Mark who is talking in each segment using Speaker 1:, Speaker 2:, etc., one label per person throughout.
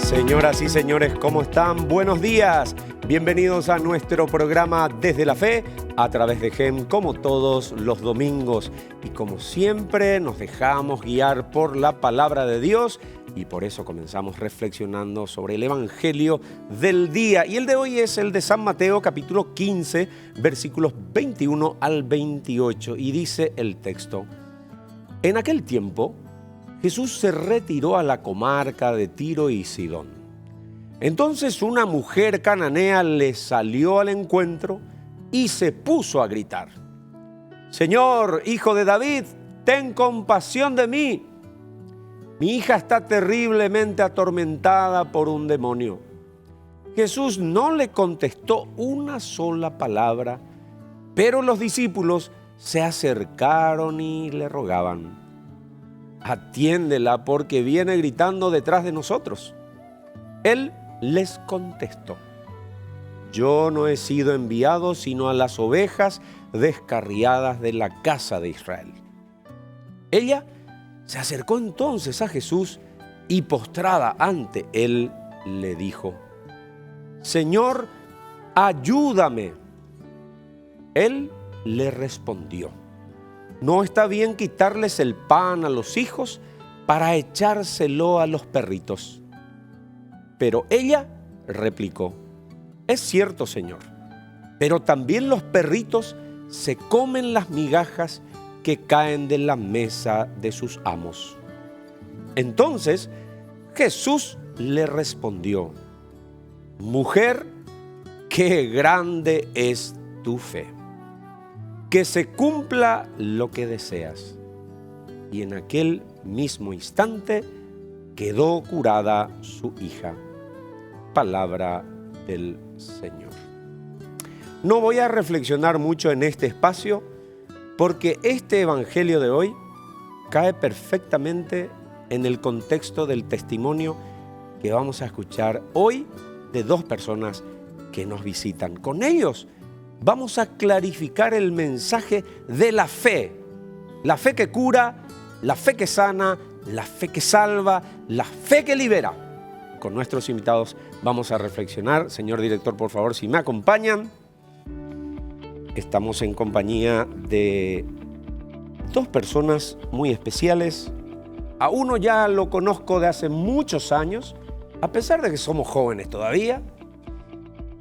Speaker 1: Señoras y señores, ¿cómo están? Buenos días. Bienvenidos a nuestro programa Desde la Fe, a través de GEM, como todos los domingos. Y como siempre, nos dejamos guiar por la palabra de Dios y por eso comenzamos reflexionando sobre el Evangelio del día. Y el de hoy es el de San Mateo, capítulo 15, versículos 21 al 28. Y dice el texto: En aquel tiempo, Jesús se retiró a la comarca de Tiro y Sidón. Entonces una mujer cananea le salió al encuentro y se puso a gritar: «Señor, hijo de David, ten compasión de mí. Mi hija está terriblemente atormentada por un demonio». Jesús no le contestó una sola palabra, pero los discípulos se acercaron y le rogaban: «Atiéndela porque viene gritando detrás de nosotros». Él les contestó: «Yo no he sido enviado sino a las ovejas descarriadas de la casa de Israel». Ella se acercó entonces a Jesús y postrada ante él le dijo: «Señor, ayúdame». Él le respondió: «No está bien quitarles el pan a los hijos para echárselo a los perritos». Pero ella replicó: «Es cierto, Señor, pero también los perritos se comen las migajas que caen de la mesa de sus amos». Entonces Jesús le respondió: «Mujer, qué grande es tu fe. Que se cumpla lo que deseas». Y en aquel mismo instante quedó curada su hija. Palabra del Señor. No voy a reflexionar mucho en este espacio porque este evangelio de hoy cae perfectamente en el contexto del testimonio que vamos a escuchar hoy de dos personas que nos visitan. Con ellos vamos a clarificar el mensaje de la fe que cura, la fe que sana, la fe que salva, la fe que libera. Con nuestros invitados vamos a reflexionar. Señor director, por favor, si me acompañan. Estamos en compañía de dos personas muy especiales. A uno ya lo conozco de hace muchos años, a pesar de que somos jóvenes todavía.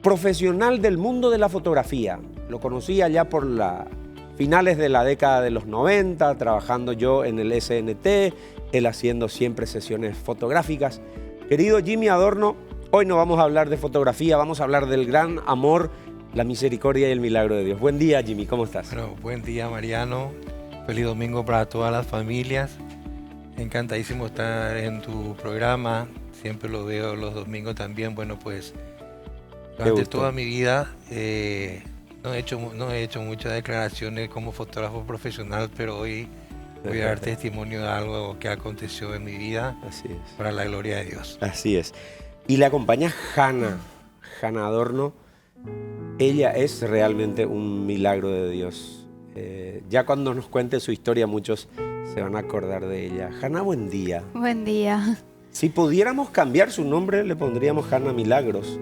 Speaker 1: Profesional del mundo de la fotografía. Lo conocí allá por finales de la década de los 90, trabajando yo en el SNT, él haciendo siempre sesiones fotográficas. Querido Jimmy Adorno, hoy no vamos a hablar de fotografía, vamos a hablar del gran amor, la misericordia y el milagro de Dios. Buen día, Jimmy, ¿cómo estás?
Speaker 2: Bueno, buen día, Mariano. Feliz domingo para todas las familias. Encantadísimo estar en tu programa. Siempre lo veo los domingos también. Bueno, pues durante toda mi vida no he hecho muchas declaraciones como fotógrafo profesional, pero hoy voy a dar testimonio de algo que aconteció en mi vida.
Speaker 1: Así es.
Speaker 2: Para la gloria de Dios.
Speaker 1: Así es. Y le acompaña Hanna Adorno. Ella es realmente un milagro de Dios. Ya cuando nos cuente su historia, muchos se van a acordar de ella. Hanna, buen día.
Speaker 3: Buen día.
Speaker 1: Si pudiéramos cambiar su nombre, le pondríamos Hanna Milagros.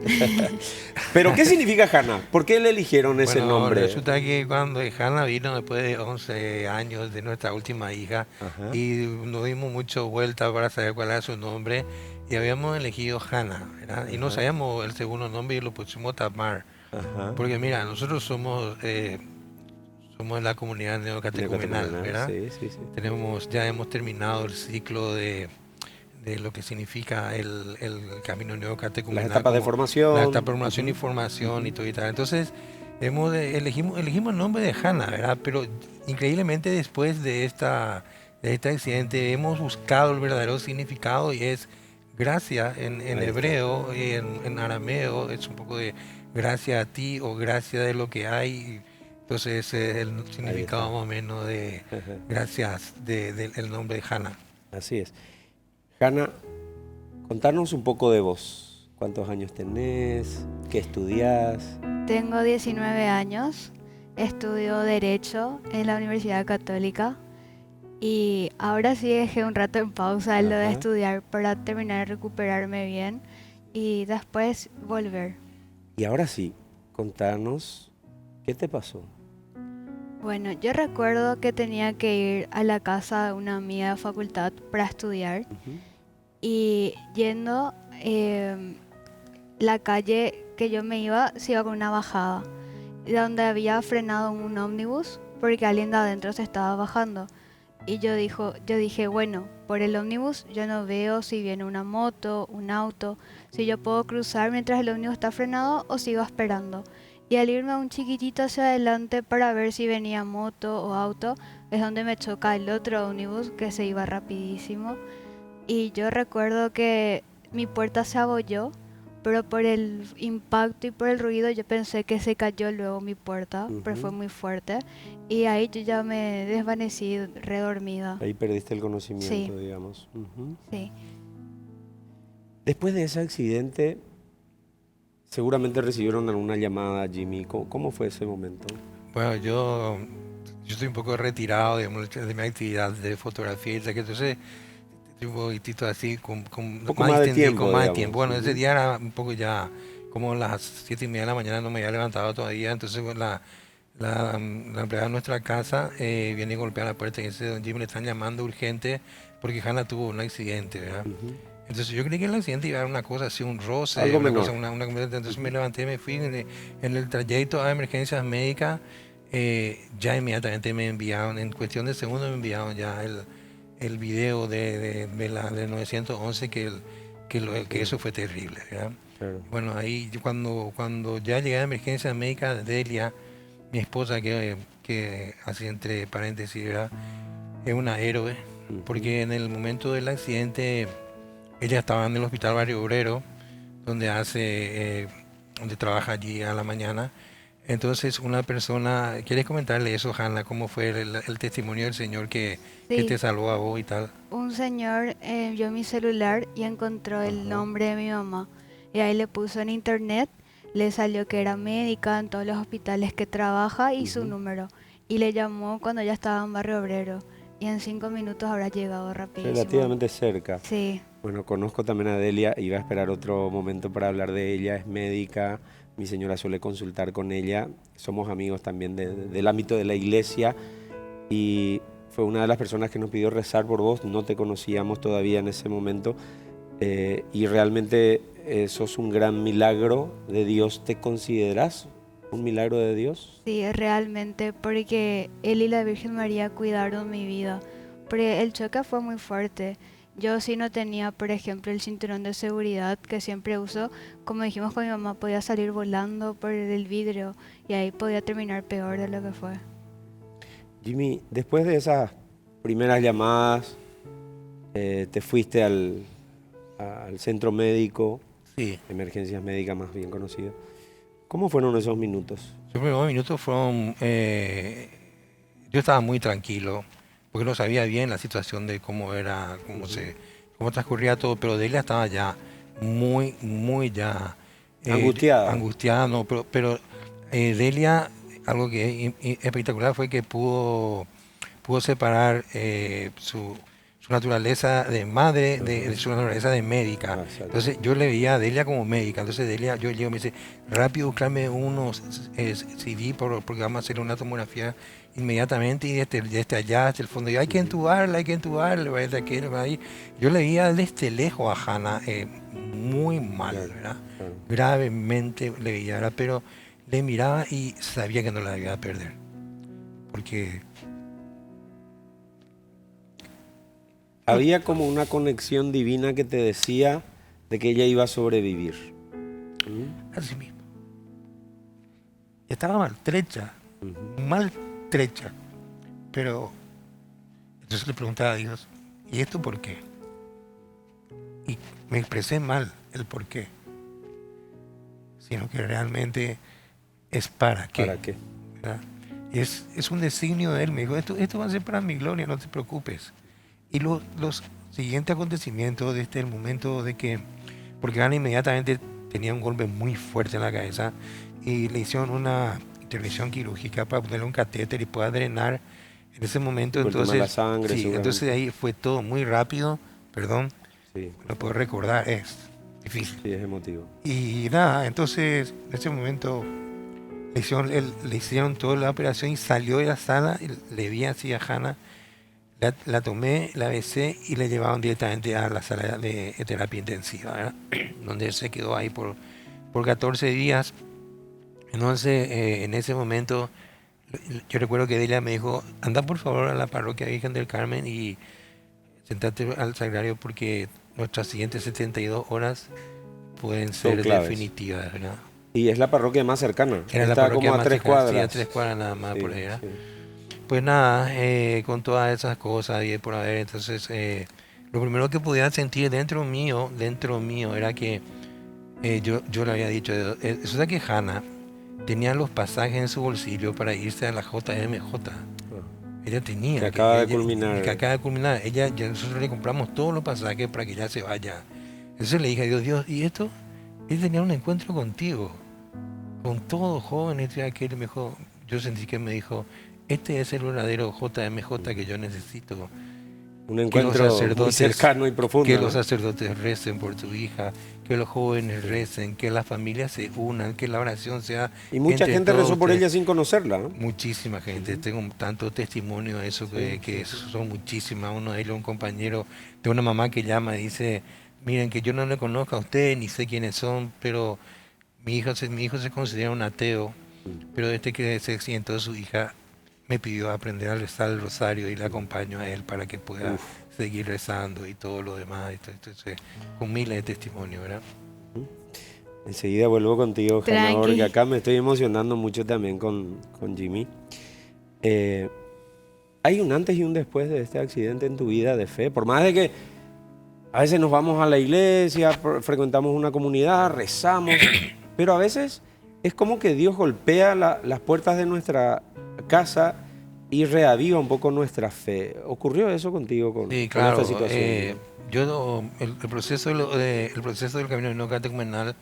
Speaker 1: ¿Pero qué significa Hanna? ¿Por qué le eligieron ese nombre?
Speaker 2: Resulta que cuando Hanna vino después de 11 años de nuestra última hija, ajá, y nos dimos mucho vuelta para saber cuál era su nombre, y habíamos elegido Hanna, ¿verdad? Y no sabíamos el segundo nombre y lo pusimos Tamar. Ajá. Porque mira, nosotros somos de la comunidad neocatecumenal, ¿verdad? Sí. Ya hemos terminado el ciclo de lo que significa el camino neocatecumenal.
Speaker 1: Las etapas de formación.
Speaker 2: Las etapas de formación y formación y todo y tal. Entonces, elegimos el nombre de Hanna, ¿verdad? Pero increíblemente después de este accidente hemos buscado el verdadero significado y es gracia en hebreo y en arameo. Es un poco de gracia a ti o gracia de lo que hay. Entonces, el significado más o menos de gracias del nombre de Hanna.
Speaker 1: Así es. Hanna, contanos un poco de vos. ¿Cuántos años tenés? ¿Qué estudiás?
Speaker 3: Tengo 19 años. Estudio Derecho en la Universidad Católica. Y ahora sí dejé un rato en pausa lo de estudiar para terminar de recuperarme bien. y después volver.
Speaker 1: Y ahora sí, contanos, ¿qué te pasó?
Speaker 3: Bueno, yo recuerdo que tenía que ir a la casa de una amiga de facultad para estudiar
Speaker 1: Ujú.
Speaker 3: y yendo, la calle que yo me iba se iba con una bajada, donde había frenado un ómnibus porque alguien de adentro se estaba bajando. Y yo dije, bueno, por el ómnibus yo no veo si viene una moto, un auto, si yo puedo cruzar mientras el ómnibus está frenado o sigo esperando. Y al irme un chiquitito hacia adelante para ver si venía moto o auto, es donde me choca el otro ómnibus que se iba rapidísimo. Y yo recuerdo que mi puerta se abolló, pero por el impacto y por el ruido yo pensé que se cayó luego mi puerta, pero fue
Speaker 1: Ujú.
Speaker 3: muy fuerte. Y ahí yo ya me desvanecí redormida.
Speaker 1: Ahí perdiste el
Speaker 3: Sí,
Speaker 1: conocimiento, digamos. Ujú.
Speaker 3: sí.
Speaker 1: Después de ese accidente, seguramente recibieron alguna llamada, Jimmy. ¿Cómo fue ese momento?
Speaker 2: Bueno, yo estoy un poco retirado digamos, de mi actividad de fotografía y tal, que entonces estoy un poquitito así, con
Speaker 1: Un poco
Speaker 2: más
Speaker 1: más de
Speaker 2: distendido, con
Speaker 1: tiempo,
Speaker 2: más tiempo.
Speaker 1: digamos.
Speaker 2: Bueno, ese
Speaker 1: Ujú.
Speaker 2: día era un poco ya como las 7:30 de la mañana, no me había levantado todavía, entonces bueno, la empleada de nuestra casa viene y golpea la puerta y dice, don Jimmy, le están llamando urgente porque Hannah tuvo un accidente, ¿verdad?
Speaker 1: Ujú.
Speaker 2: Entonces yo creí que el accidente iba a ser una cosa así, un roce,
Speaker 1: Algo
Speaker 2: una cosa,
Speaker 1: menor.
Speaker 2: entonces me
Speaker 1: Ujú.
Speaker 2: levanté, me fui en el trayecto a emergencias médicas, ya inmediatamente me enviaron, en cuestión de segundos me enviaron ya el video del 911 que
Speaker 1: Sí,
Speaker 2: eso fue terrible, ¿verdad?
Speaker 1: claro.
Speaker 2: Bueno, ahí cuando ya llegué a emergencias médicas, Delia, mi esposa, que así entre paréntesis, ¿verdad? Es una héroe,
Speaker 1: Ujú.
Speaker 2: porque en el momento del accidente ella estaba en el hospital Barrio Obrero, donde donde trabaja allí a la mañana. Entonces una persona, ¿quieres comentarle eso, Hanna? ¿Cómo fue el testimonio del Señor que te
Speaker 3: Sí,
Speaker 2: salvó a vos y tal?
Speaker 3: un señor vio mi celular y encontró el
Speaker 1: Ajá.
Speaker 3: nombre de mi mamá. Y ahí le puso en internet, le salió que era médica en todos los hospitales que trabaja y su
Speaker 1: Ujú.
Speaker 3: número. Y le llamó cuando ya estaba en Barrio Obrero. Y en 5 minutos habrá llegado rapidísimo.
Speaker 1: Relativamente cerca.
Speaker 3: Sí,
Speaker 1: Bueno, conozco también a Delia, iba a esperar otro momento para hablar de ella, es médica, mi señora suele consultar con ella, somos amigos también del ámbito de la iglesia y fue una de las personas que nos pidió rezar por vos, no te conocíamos todavía en ese momento y realmente sos un gran milagro de Dios, ¿te considerás un milagro de Dios?
Speaker 3: sí, realmente, porque él y la Virgen María cuidaron mi vida. Porque el choque fue muy fuerte. Yo si no tenía, por ejemplo, el cinturón de seguridad que siempre uso, como dijimos con mi mamá, podía salir volando por el vidrio y ahí podía terminar peor de lo que fue.
Speaker 1: Jimmy, después de esas primeras llamadas, te fuiste al centro médico,
Speaker 2: Sí,
Speaker 1: emergencias médicas más bien conocido. ¿Cómo fueron esos minutos?
Speaker 2: los primeros minutos fueron, yo estaba muy tranquilo, porque no sabía bien la situación de cómo era,
Speaker 1: Ujú.
Speaker 2: cómo transcurría todo, pero Delia estaba ya muy ya
Speaker 1: Angustiada.
Speaker 2: angustiada, no, pero Delia, algo que es espectacular fue que pudo separar su naturaleza de madre de
Speaker 1: Ajá.
Speaker 2: su naturaleza de médica.
Speaker 1: Ah, exacto.
Speaker 2: Entonces yo le veía a Delia como médica. Entonces Delia, yo llego y me dice, rápido buscarme unos CD porque vamos a hacer una tomografía inmediatamente y desde allá hasta el fondo. Y
Speaker 1: Ujú.
Speaker 2: hay que entubarle, vaya de aquello, vaya ahí. Yo le veía desde lejos a Hannah muy mal,
Speaker 1: Claro,
Speaker 2: ¿verdad?
Speaker 1: claro.
Speaker 2: Gravemente le veía, ¿verdad? Pero le miraba y sabía que no la debía perder. Porque
Speaker 1: Había como una conexión divina que te decía de que ella iba a sobrevivir. ¿Mm?
Speaker 2: así mismo. Estaba maltrecha,
Speaker 1: Ujú.
Speaker 2: maltrecha. Pero entonces le preguntaba a Dios, ¿y esto por qué? Y me expresé mal el por qué, sino que realmente es para qué,
Speaker 1: ¿Para qué?
Speaker 2: ¿verdad? Y es un designio de Él. Me dijo, esto va a ser para mi gloria, no te preocupes. Y los siguientes acontecimientos de el momento de que, porque Ana inmediatamente tenía un golpe muy fuerte en la cabeza y le hicieron una intervención quirúrgica para ponerle un catéter y pueda drenar en ese
Speaker 1: Sí,
Speaker 2: momento.
Speaker 1: por el tema de la
Speaker 2: Entonces,
Speaker 1: sangre,
Speaker 2: sí, entonces
Speaker 1: seguramente.
Speaker 2: de ahí fue todo muy rápido, perdón,
Speaker 1: Sí.
Speaker 2: no puedo recordar, difícil.
Speaker 1: Sí, es emotivo.
Speaker 2: Y nada, entonces en ese momento le hicieron toda la operación y salió de la sala, y le vi así a Hannah, la tomé, la besé y le llevaron directamente a la sala de terapia intensiva, ¿verdad? Donde se quedó ahí por 14 días. Entonces, en ese momento, yo recuerdo que ella me dijo, anda por favor a la parroquia Virgen del Carmen y sentate al sagrario porque nuestras siguientes 72 horas pueden
Speaker 1: Son
Speaker 2: ser
Speaker 1: claves.
Speaker 2: definitivas, ¿verdad?
Speaker 1: Y es la parroquia más cercana.
Speaker 2: Era la
Speaker 1: Está
Speaker 2: parroquia
Speaker 1: como a
Speaker 2: más
Speaker 1: 3
Speaker 2: cercana, sí,
Speaker 1: cuadras.
Speaker 2: a 3 cuadras nada más
Speaker 1: Sí,
Speaker 2: por ahí, ¿verdad?
Speaker 1: sí.
Speaker 2: Pues nada, con todas esas cosas y por haber, entonces lo primero que podía sentir dentro mío era que yo le había dicho, eso de que Hannah tenía los pasajes en su bolsillo para irse a la JMJ. Ella tenía,
Speaker 1: Que acaba de
Speaker 2: ella-
Speaker 1: culminar.
Speaker 2: que acaba de culminar. Nosotros le compramos todos los pasajes para que ella se vaya. Entonces le dije a Dios, Dios, ¿y esto? Él tenía un encuentro contigo, con todos jóvenes, y aquel me dijo, yo sentí que me dijo, este es el verdadero JMJ que yo necesito.
Speaker 1: Un
Speaker 2: Que los
Speaker 1: encuentro muy
Speaker 2: sacerdotes,
Speaker 1: cercano y profundo.
Speaker 2: que
Speaker 1: ¿no?
Speaker 2: los sacerdotes recen por tu hija, que los jóvenes recen, que las familias se unan, que la oración sea
Speaker 1: Y mucha
Speaker 2: entre
Speaker 1: gente
Speaker 2: todos
Speaker 1: rezó por
Speaker 2: ustedes.
Speaker 1: ella sin conocerla. ¿no?
Speaker 2: Muchísima gente, tengo tanto testimonio de eso, que son muchísimas. Uno de ellos, un compañero de una mamá que llama y dice, miren que yo no le conozco a ustedes, ni sé quiénes son, pero mi hijo se considera un ateo, pero desde que se accidentó su hija, me pidió aprender a rezar el rosario y le acompaño a él para que pueda seguir rezando y todo lo demás. Entonces, con miles de testimonios, ¿verdad?
Speaker 1: Enseguida vuelvo contigo, Hannah,
Speaker 3: Tranqui.
Speaker 1: porque acá me estoy emocionando mucho también con Jimmy. ¿Hay un antes y un después de este accidente en tu vida de fe? Por más de que a veces nos vamos a la iglesia, frecuentamos una comunidad, rezamos, pero a veces es como que Dios golpea las puertas de nuestra casa y reaviva un poco nuestra fe. ¿Ocurrió eso contigo con,
Speaker 2: Sí,
Speaker 1: con
Speaker 2: claro.
Speaker 1: esta situación?
Speaker 2: El proceso, el proceso del camino no catecumenal,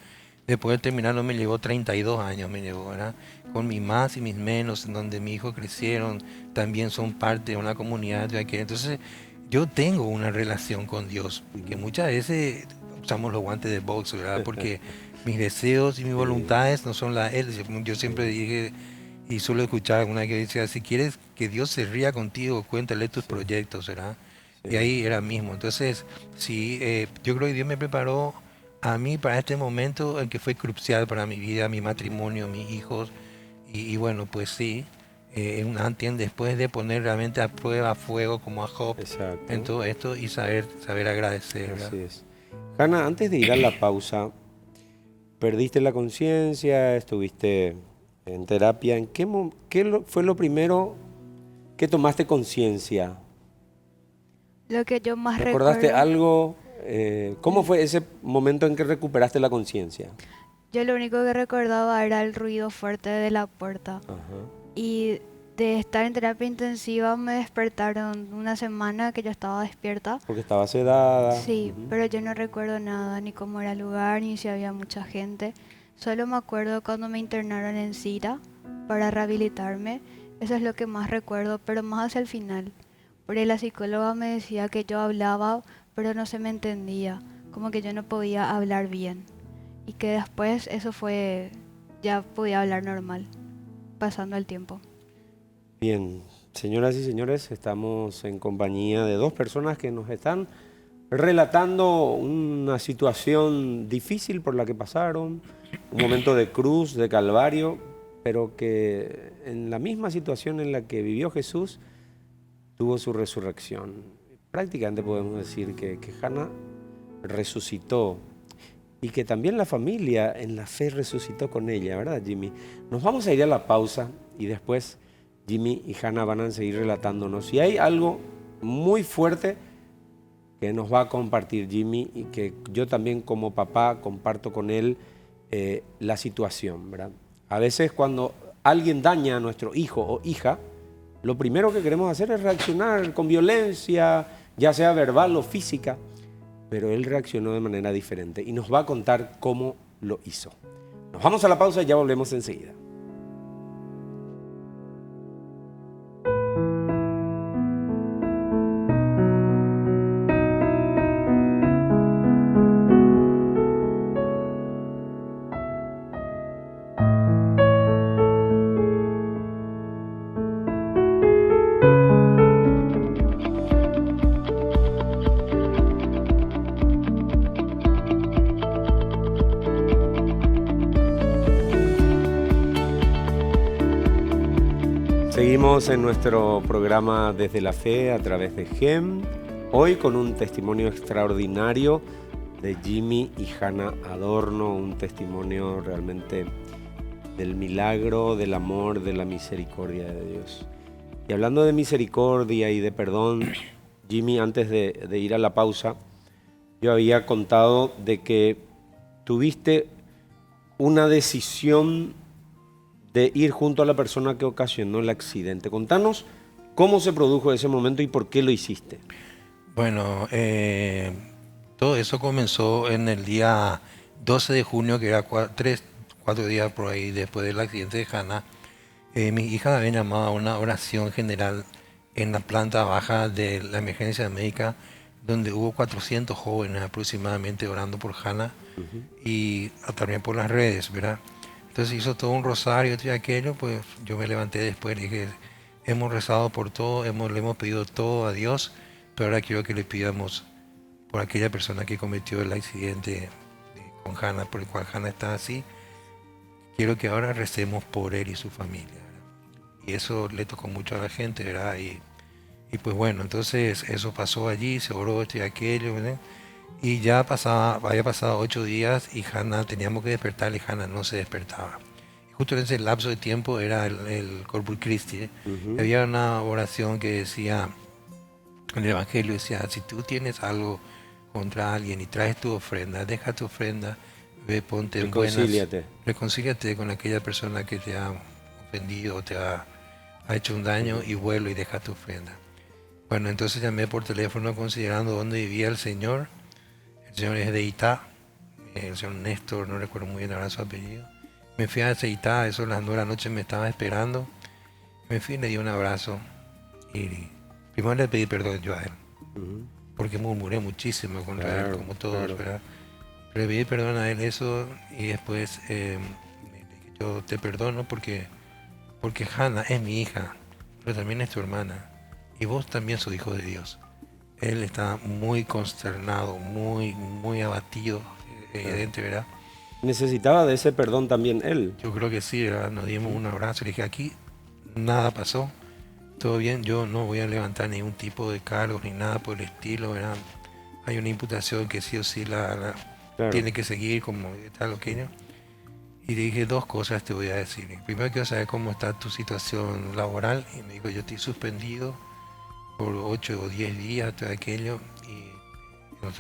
Speaker 2: después de terminarlo, me llevó 32 años, me llevó, ¿verdad? Con mis más y mis menos, en donde mis hijos crecieron, también son parte de una comunidad de aquí. Entonces, yo tengo una relación con Dios, que muchas veces usamos los guantes de box, ¿verdad? Porque mis deseos y mis voluntades no son las de Él. Yo siempre dije, y suelo escuchar una que decía, si quieres que Dios se ría contigo, cuéntale tus proyectos, ¿verdad? Y ahí era mismo. Entonces, sí, yo creo que Dios me preparó a mí para este momento en que fue crucial para mi vida, mi matrimonio, mis hijos. Y bueno, pues sí, un antes y un después de poner realmente a prueba, a fuego, como a Job,
Speaker 1: Exacto.
Speaker 2: en todo esto y saber agradecer, ¿verdad?
Speaker 1: Así es. Hannah, antes de ir a la pausa, ¿perdiste la conciencia? ¿Estuviste en terapia? ¿En qué fue lo primero que tomaste conciencia?
Speaker 3: Lo que yo más
Speaker 1: ¿Recordaste
Speaker 3: recuerdo,
Speaker 1: algo? ¿Cómo fue ese momento en que recuperaste la conciencia?
Speaker 3: yo lo único que recordaba era el ruido fuerte de la puerta.
Speaker 1: Ajá.
Speaker 3: Y de estar en terapia intensiva me despertaron una semana que yo estaba despierta.
Speaker 1: Porque estaba sedada.
Speaker 3: Sí,
Speaker 1: Ujú.
Speaker 3: pero yo no recuerdo nada, ni cómo era el lugar, ni si había mucha gente. Solo me acuerdo cuando me internaron en Cira para rehabilitarme. Eso es lo que más recuerdo, pero más hacia el final. Porque la psicóloga me decía que yo hablaba, pero no se me entendía, como que yo no podía hablar bien. Y que después eso fue, ya podía hablar normal, pasando el tiempo.
Speaker 1: Bien, señoras y señores, estamos en compañía de dos personas que nos están relatando una situación difícil por la que pasaron, un momento de cruz, de calvario, pero que en la misma situación en la que vivió Jesús, tuvo su resurrección. Prácticamente podemos decir que Hannah resucitó y que también la familia en la fe resucitó con ella, ¿verdad, Jimmy? Nos vamos a ir a la pausa y después Jimmy y Hannah van a seguir relatándonos. Y hay algo muy fuerte que nos va a compartir Jimmy y que yo también como papá comparto con él la situación, ¿verdad? A veces cuando alguien daña a nuestro hijo o hija, lo primero que queremos hacer es reaccionar con violencia, ya sea verbal o física, pero él reaccionó de manera diferente y nos va a contar cómo lo hizo. Nos vamos a la pausa y ya volvemos enseguida. Seguimos en nuestro programa Desde la Fe a través de GEM, hoy con un testimonio extraordinario de Jimmy y Hannah Adorno, un testimonio realmente del milagro, del amor, de la misericordia de Dios. Y hablando de misericordia y de perdón, Jimmy, antes de ir a la pausa, yo había contado de que tuviste una decisión de ir junto a la persona que ocasionó el accidente. Contanos cómo se produjo ese momento y por qué lo hiciste.
Speaker 2: Bueno, todo eso comenzó en el día 12 de junio, que era 4 días por ahí después del accidente de Hannah. Mi hija había llamado a una oración general en la planta baja de la emergencia médica, donde hubo 400 jóvenes aproximadamente orando por Hannah y también por las redes, ¿verdad? Entonces hizo todo un rosario y aquello, pues yo me levanté después y dije, hemos rezado por todo, le hemos pedido todo a Dios, pero ahora quiero que le pidamos por aquella persona que cometió el accidente con Hannah, por el cual Hannah está así. Quiero que ahora recemos por él y su familia, ¿verdad? Y eso le tocó mucho a la gente, ¿verdad? Y pues bueno, entonces eso pasó allí, se oró esto y aquello, ¿verdad? Y ya había pasado 8 días y Hannah, teníamos que despertarle, y Hannah no se despertaba. Y justo en ese lapso de tiempo era el Corpus Christi. Había una oración que decía, en el Evangelio decía, si tú tienes algo contra alguien y traes tu ofrenda, deja tu ofrenda, ve, ponte en buenas. Reconcíliate con aquella persona que te ha ofendido o te ha hecho un daño y vuelve y deja tu ofrenda. Bueno, entonces llamé por teléfono considerando dónde vivía el Señor. El señor es de Itá, el señor Néstor, no recuerdo muy bien ahora su apellido. Me fui a ese Itá, eso a las 9 de la noche me estaba esperando. Me fui y le di un abrazo. Y primero le pedí perdón yo a él, porque murmuré muchísimo contra él, como todos, ¿verdad? Pero le pedí perdón a él eso y después le dije, yo te perdono porque Hannah es mi hija, pero también es tu hermana. Y vos también sos hijo de Dios. Él está muy consternado, muy abatido, evidente, ¿verdad?
Speaker 1: ¿Necesitaba de ese perdón también él?
Speaker 2: Yo creo que sí, ¿verdad? Nos dimos un abrazo. Le dije, aquí nada pasó, todo bien, yo no voy a levantar ningún tipo de cargos ni nada por el estilo, ¿verdad? Hay una imputación que sí o sí claro, tiene que seguir como tal o aquello. Y le dije, 2 cosas te voy a decir. Primero quiero saber cómo está tu situación laboral. Y me dijo, yo estoy suspendido por 8 o 10 días, todo aquello, y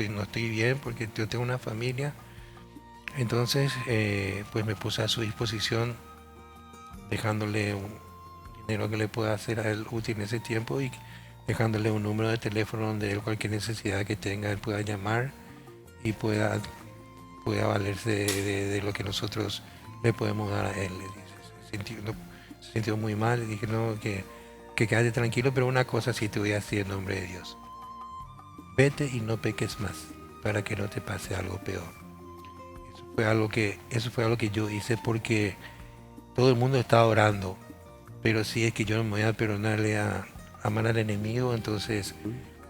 Speaker 2: no estoy bien porque yo tengo una familia. Entonces, pues me puse a su disposición, dejándole un dinero que le pueda hacer a él útil en ese tiempo y dejándole un número de teléfono donde él, cualquier necesidad que tenga, él pueda llamar y pueda valerse de lo que nosotros le podemos dar a él. Se sintió muy mal, le dije, no, que quede tranquilo, pero una cosa sí te voy a decir en nombre de Dios. Vete y no peques más, para que no te pase algo peor. Eso fue algo que yo hice porque todo el mundo estaba orando, pero si es que yo no me voy a perdonarle a amar al enemigo, entonces,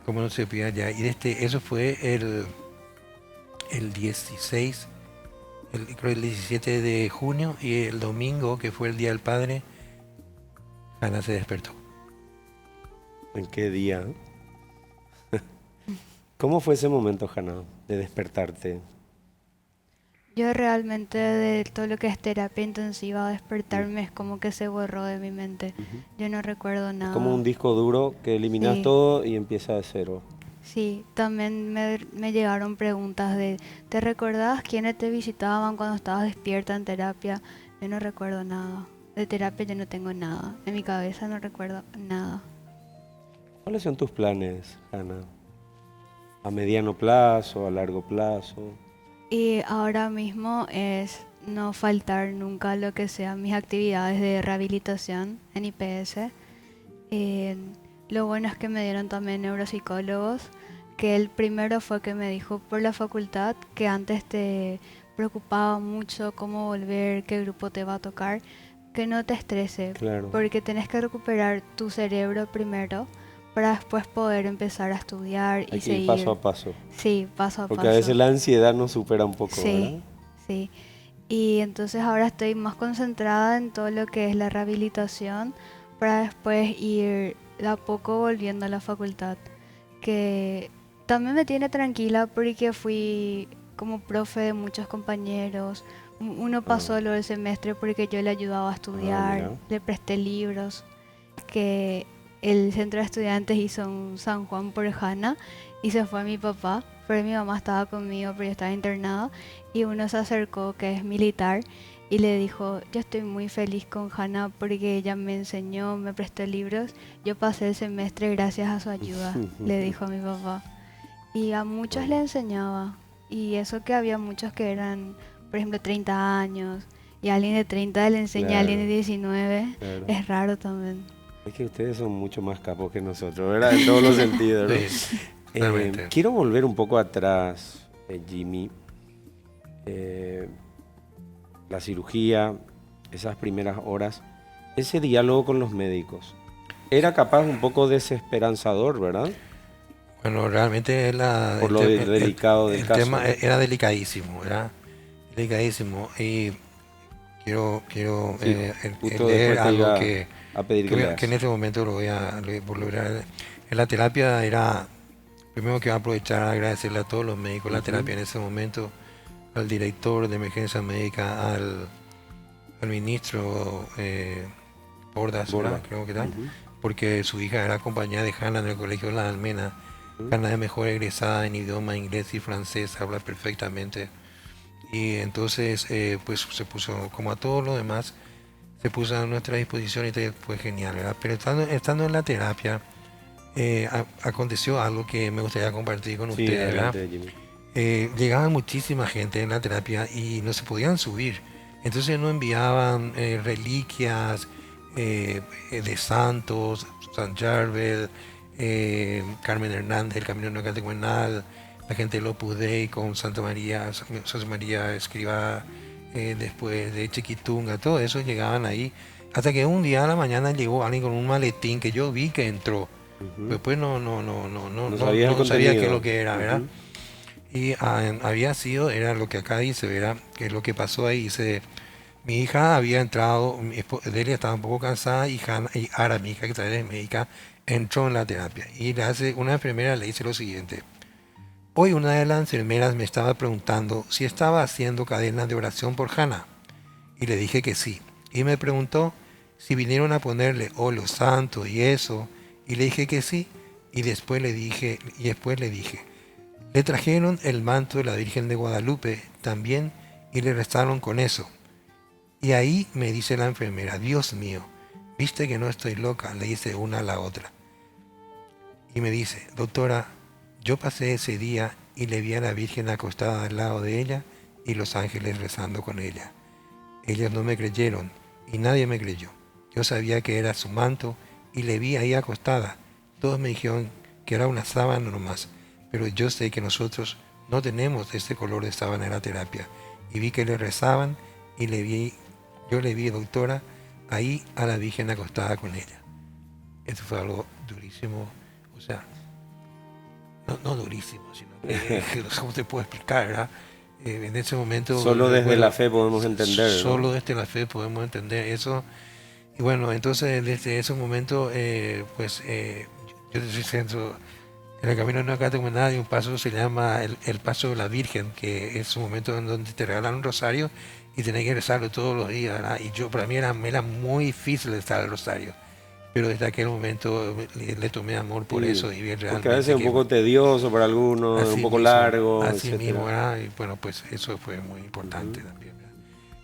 Speaker 2: ¿cómo no se pide allá? Y eso fue el 16, creo el 17 de junio, y el domingo, que fue el Día del Padre, Hannah se despertó.
Speaker 1: ¿En qué día? ¿Cómo fue ese momento, Hannah, de despertarte?
Speaker 3: Yo realmente de todo lo que es terapia intensiva, despertarme es como que se borró de mi mente. Yo no recuerdo nada.
Speaker 1: Es como un disco duro que eliminas todo y empieza de cero.
Speaker 3: Sí, también me llegaron preguntas de, ¿te recordás quiénes te visitaban cuando estabas despierta en terapia? Yo no recuerdo nada. De terapia yo no tengo nada. En mi cabeza no recuerdo nada.
Speaker 1: ¿Cuáles son tus planes, Hannah? ¿A mediano plazo, a largo plazo?
Speaker 3: Y ahora mismo es no faltar nunca lo que sean mis actividades de rehabilitación en IPS. Lo bueno es que me dieron también neuropsicólogos, que el primero fue que me dijo por la facultad que antes te preocupaba mucho cómo volver, qué grupo te va a tocar, que no te estrese, porque tenés que recuperar tu cerebro primero para después poder empezar a estudiar y seguir.
Speaker 1: Paso a paso.
Speaker 3: Sí, paso a paso.
Speaker 1: Porque a veces la ansiedad nos supera un poco, ¿verdad?
Speaker 3: Sí. Y entonces ahora estoy más concentrada en todo lo que es la rehabilitación, para después ir de a poco volviendo a la facultad, que también me tiene tranquila porque fui como profe de muchos compañeros. Uno pasó lo del semestre porque yo le ayudaba a estudiar,
Speaker 1: Mira.
Speaker 3: le presté libros, que el centro de estudiantes hizo un San Juan por Hanna y se fue mi papá, pero mi mamá estaba conmigo, pero yo estaba internada, y uno se acercó que es militar y le dijo, yo estoy muy feliz con Hanna porque ella me enseñó, me prestó libros, yo pasé el semestre gracias a su ayuda, le dijo a mi papá. Y a muchos le enseñaba, y eso que había muchos que eran, por ejemplo, 30 años, y alguien de 30 le enseña a alguien de
Speaker 1: Claro,
Speaker 3: 19,
Speaker 1: claro.
Speaker 3: es raro también.
Speaker 1: Es que ustedes son mucho más capos que nosotros, ¿verdad? En todos los sentidos, ¿no?
Speaker 2: Sí, realmente.
Speaker 1: Quiero volver un poco atrás, Jimmy. La cirugía, esas primeras horas, ese diálogo con los médicos. Era capaz un poco desesperanzador, ¿verdad?
Speaker 2: Bueno, realmente
Speaker 1: Por lo delicado del
Speaker 2: el
Speaker 1: caso,
Speaker 2: tema
Speaker 1: ¿no?
Speaker 2: era delicadísimo, era delicadísimo. Y quiero
Speaker 1: Sí, justo
Speaker 2: leer
Speaker 1: después te
Speaker 2: algo
Speaker 1: iba a pedir que
Speaker 2: que en
Speaker 1: leas.
Speaker 2: este momento lo voy a volver. En la terapia era, primero que voy a aprovechar a agradecerle a todos los médicos de la terapia en ese momento, al director de emergencia médica, al ministro Bordas, ¿verdad?
Speaker 1: Borda.
Speaker 2: Creo que tal, porque su hija era compañera de Hanna en el colegio La Almena. Hanna es mejor egresada en idioma inglés y francés, habla perfectamente. Y entonces, pues se puso, como a todos los demás, se puso a nuestra disposición y fue genial, ¿verdad? Pero estando en la terapia, aconteció algo que me gustaría compartir con
Speaker 1: Sí,
Speaker 2: ustedes, ¿verdad?
Speaker 1: adelante, Jimmy.
Speaker 2: Llegaba muchísima gente en la terapia y no se podían subir. Entonces nos enviaban reliquias de santos, San Charbel, Carmen Hernández, el Camino Neocatecumenal, la gente de Opus Dei con Santa María Escrivá, después de Chiquitunga, todo eso llegaban ahí. Hasta que un día a la mañana llegó alguien con un maletín que yo vi que entró. Después
Speaker 1: No sabías el
Speaker 2: no sabía qué es
Speaker 1: contenido.
Speaker 2: lo que era, ¿verdad? Y había sido, era lo que acá dice, ¿verdad? Que es lo que pasó ahí. Dice, mi hija había entrado, Delia estaba un poco cansada y Ara, mi hija que también es médica, entró en la terapia. Y una enfermera le dice lo siguiente. Hoy una de las enfermeras me estaba preguntando si estaba haciendo cadenas de oración por Hannah. Y le dije que sí. Y me preguntó si vinieron a ponerle óleo santo y eso. Y le dije que sí. Y después le dije, le trajeron el manto de la Virgen de Guadalupe también y le rezaron con eso. Y ahí me dice la enfermera, Dios mío, viste que no estoy loca, le dice una a la otra. Y me dice, doctora, yo pasé ese día y le vi a la Virgen acostada al lado de ella y los ángeles rezando con ella. Ellos no me creyeron y nadie me creyó. Yo sabía que era su manto y le vi ahí acostada. Todos me dijeron que era una sábana nomás, pero yo sé que nosotros no tenemos este color de sábana en la terapia. Y vi que le rezaban y yo le vi, doctora, ahí a la Virgen acostada con ella. Esto fue algo durísimo, o sea, no durísimo, sino que, ¿cómo te puedo explicar, verdad? En ese momento...
Speaker 1: Solo desde
Speaker 2: bueno,
Speaker 1: la fe podemos entender, ¿no?
Speaker 2: Solo desde la fe podemos entender eso. Y bueno, entonces desde ese momento, yo estoy centro en el camino no Catecumenal hay un paso que se llama el Paso de la Virgen, que es un momento en donde te regalan un rosario y tenés que rezarlo todos los días, ¿verdad? Y para mí era muy difícil estar el rosario. Pero desde aquel momento le tomé amor por
Speaker 1: Sí,
Speaker 2: eso y vi realmente
Speaker 1: porque a veces es un poco tedioso para algunos, un poco largo,
Speaker 2: así
Speaker 1: etcétera.
Speaker 2: mismo, ¿verdad? Y bueno, pues eso fue muy importante también, ¿verdad?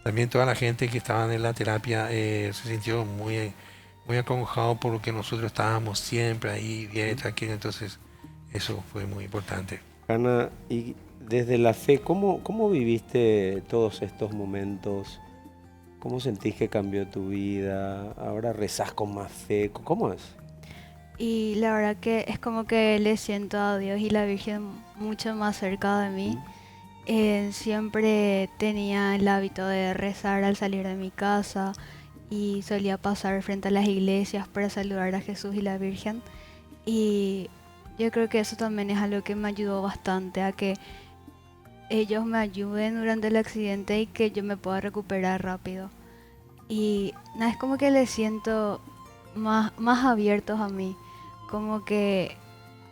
Speaker 2: También toda la gente que estaban en la terapia se sintió muy acongojado por lo que nosotros estábamos siempre ahí, bien tranquilos, entonces eso fue muy importante.
Speaker 1: Hanna, y desde la fe, ¿cómo viviste todos estos momentos? ¿Cómo sentís que cambió tu vida? ¿Ahora rezás con más fe? ¿Cómo es?
Speaker 3: Y la verdad que es como que le siento a Dios y la Virgen mucho más cerca de mí. Siempre tenía el hábito de rezar al salir de mi casa y solía pasar frente a las iglesias para saludar a Jesús y la Virgen. Y yo creo que eso también es algo que me ayudó bastante a que ellos me ayuden durante el accidente y que yo me pueda recuperar rápido. Y nada, es como que le siento más abiertos a mí. Como que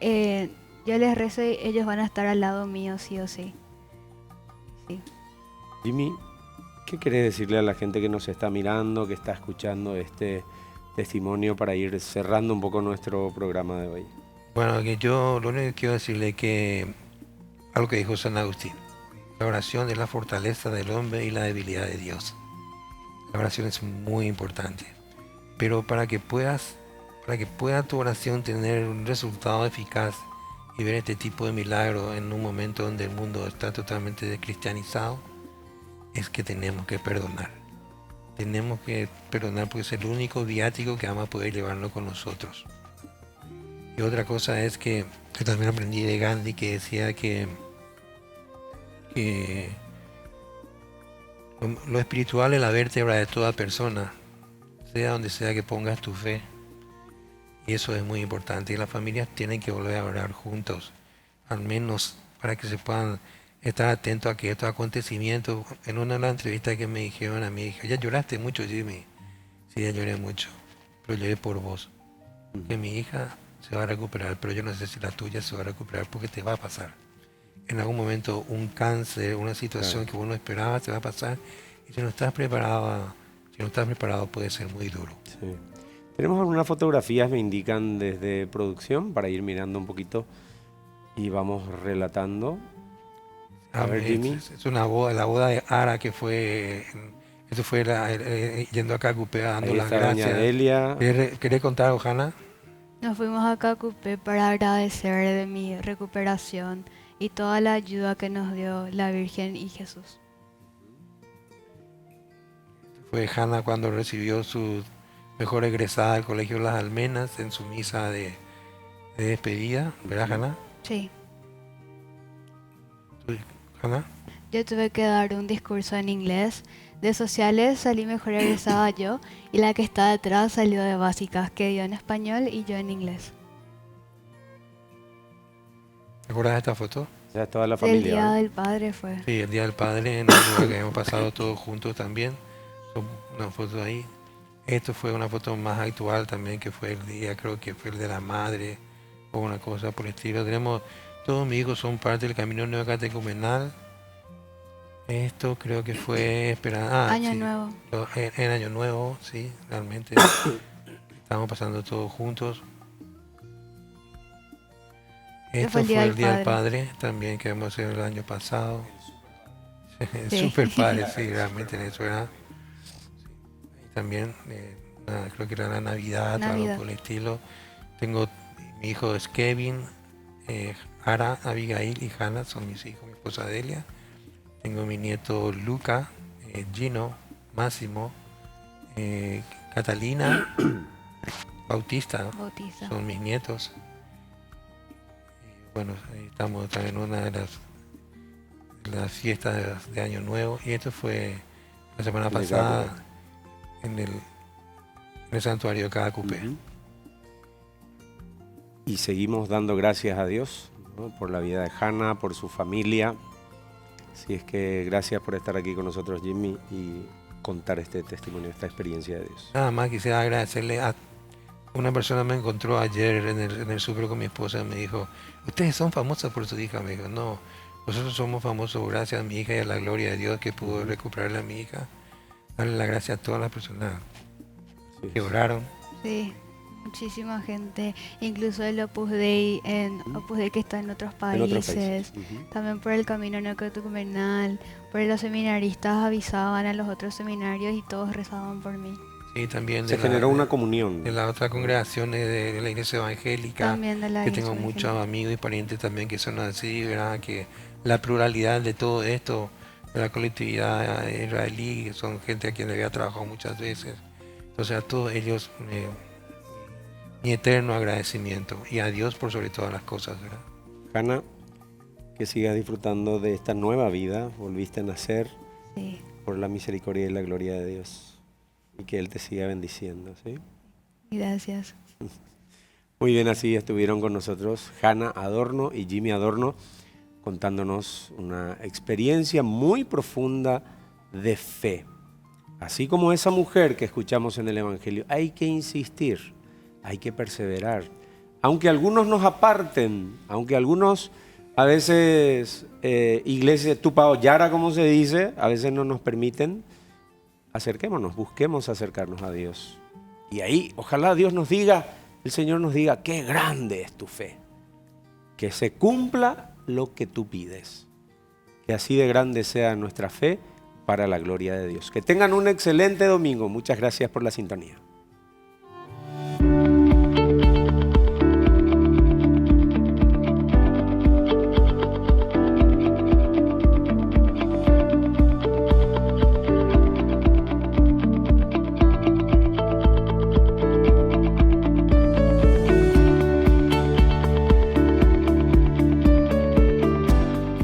Speaker 3: yo les rezo y ellos van a estar al lado mío, sí o sí. Sí.
Speaker 1: Jimmy, ¿qué querés decirle a la gente que nos está mirando, que está escuchando este testimonio para ir cerrando un poco nuestro programa de hoy?
Speaker 2: Bueno, que yo lo único que quiero decirle que algo que dijo San Agustín, la oración es la fortaleza del hombre y la debilidad de Dios. La oración es muy importante, pero para que pueda tu oración tener un resultado eficaz y ver este tipo de milagro en un momento donde el mundo está totalmente descristianizado, es que tenemos que perdonar. Tenemos que perdonar porque es el único viático que vamos a poder llevarlo con nosotros. Y otra cosa es que también aprendí de Gandhi, que decía que lo espiritual es la vértebra de toda persona, sea donde sea que pongas tu fe. Y eso es muy importante. Y las familias tienen que volver a orar juntos, al menos para que se puedan estar atentos a que estos acontecimientos. En una de las entrevistas que me dijeron a mi hija, ya lloraste mucho, Jimmy. Sí, ya lloré mucho, pero lloré por vos. Que mi hija se va a recuperar, pero yo no sé si la tuya se va a recuperar porque te va a pasar. En algún momento un cáncer, una situación que vos no esperabas te va a pasar, y si no estás preparado puede ser muy duro.
Speaker 1: Sí. Tenemos algunas fotografías, me indican desde producción, para ir mirando un poquito y vamos relatando. A ver, Jimmy.
Speaker 2: Es una boda, la boda de Ara, que fue, esto fue yendo a Cacupé dando
Speaker 1: Ahí
Speaker 2: las
Speaker 1: está doña
Speaker 2: gracias.
Speaker 1: Delia.
Speaker 2: ¿Querés contar, Ojana?
Speaker 3: Nos fuimos a Cacupé para agradecer de mi recuperación y toda la ayuda que nos dio la Virgen y Jesús.
Speaker 2: Fue Hanna cuando recibió su mejor egresada del Colegio Las Almenas en su misa de despedida, ¿verdad, Hanna?
Speaker 3: Sí.
Speaker 2: ¿Hanna?
Speaker 3: Yo tuve que dar un discurso en inglés. De sociales salí mejor egresada yo y la que está detrás salió de básicas, que dio en español y yo en inglés.
Speaker 2: ¿Te acuerdas de esta foto?
Speaker 1: Ya es toda la
Speaker 3: El
Speaker 1: familia.
Speaker 3: Día
Speaker 1: ¿no?
Speaker 3: del Padre fue.
Speaker 2: Sí, el Día del Padre, en un lugar que hemos pasado todos juntos también. Son una foto ahí. Esto fue una foto más actual también, que fue el día, creo que fue el de la madre o una cosa por el estilo. Todos mis hijos son parte del Camino Neocatecumenal. Esto creo que fue
Speaker 3: Año
Speaker 2: sí,
Speaker 3: Nuevo.
Speaker 2: en Año Nuevo, sí, realmente. Estamos pasando todos juntos. Esto fue el Día del Padre también, que hemos hecho el año pasado.
Speaker 3: Sí.
Speaker 2: Super padre, sí, realmente en eso era. Y también, creo que era la Navidad o algo por el estilo. Tengo, mi hijo es Kevin, Ara, Abigail y Hannah son mis hijos, mi esposa Delia. Tengo mi nieto Luca, Gino, Máximo, Catalina, Bautista, son mis nietos. Bueno, estamos también en una de las fiestas de Año Nuevo, y esto fue la semana pasada en el santuario de Cacupé.
Speaker 1: Y seguimos dando gracias a Dios, ¿no? Por la vida de Hanna, por su familia. Así es que gracias por estar aquí con nosotros, Jimmy, y contar este testimonio, esta experiencia de Dios.
Speaker 2: Nada más quisiera agradecerle a una persona. Me encontró ayer en el súper con mi esposa y me dijo: ustedes son famosos por su hija. Me dijo: no, nosotros somos famosos gracias a mi hija y a la gloria de Dios que pudo recuperarle a mi hija. Darle la gracia a todas las personas que oraron.
Speaker 3: Sí, muchísima gente, incluso el Opus Dei, Opus Dei que está en otros países. También por el Camino Neocatecumenal, por los seminaristas avisaban a los otros seminarios y todos rezaban por mí.
Speaker 2: Sí, también
Speaker 1: se generó una comunión.
Speaker 2: De las otras congregaciones de la Iglesia Evangélica,
Speaker 3: también de la
Speaker 2: que
Speaker 3: Iglesia
Speaker 2: tengo
Speaker 3: Evangélica.
Speaker 2: muchos amigos y parientes también que son así, ¿verdad? Que la pluralidad de todo esto, de la colectividad israelí, son gente a quien le había trabajado muchas veces. Entonces a todos ellos mi eterno agradecimiento, y a Dios por sobre todas las cosas, ¿verdad?
Speaker 1: Hanna, que sigas disfrutando de esta nueva vida, volviste a nacer por la misericordia y la gloria de Dios. Y que Él te siga bendiciendo, ¿sí?
Speaker 3: Gracias.
Speaker 1: Muy bien, así estuvieron con nosotros Hanna Adorno y Jimmy Adorno, contándonos una experiencia muy profunda de fe. Así como esa mujer que escuchamos en el Evangelio, hay que insistir hay que perseverar. Aunque algunos nos aparten, aunque algunos a veces, iglesia tupao yara, como se dice, a veces no nos permiten, acerquémonos, busquemos acercarnos a Dios. Y ahí, ojalá Dios nos diga, el Señor nos diga, qué grande es tu fe. Que se cumpla lo que tú pides. Que así de grande sea nuestra fe para la gloria de Dios. Que tengan un excelente domingo. Muchas gracias por la sintonía.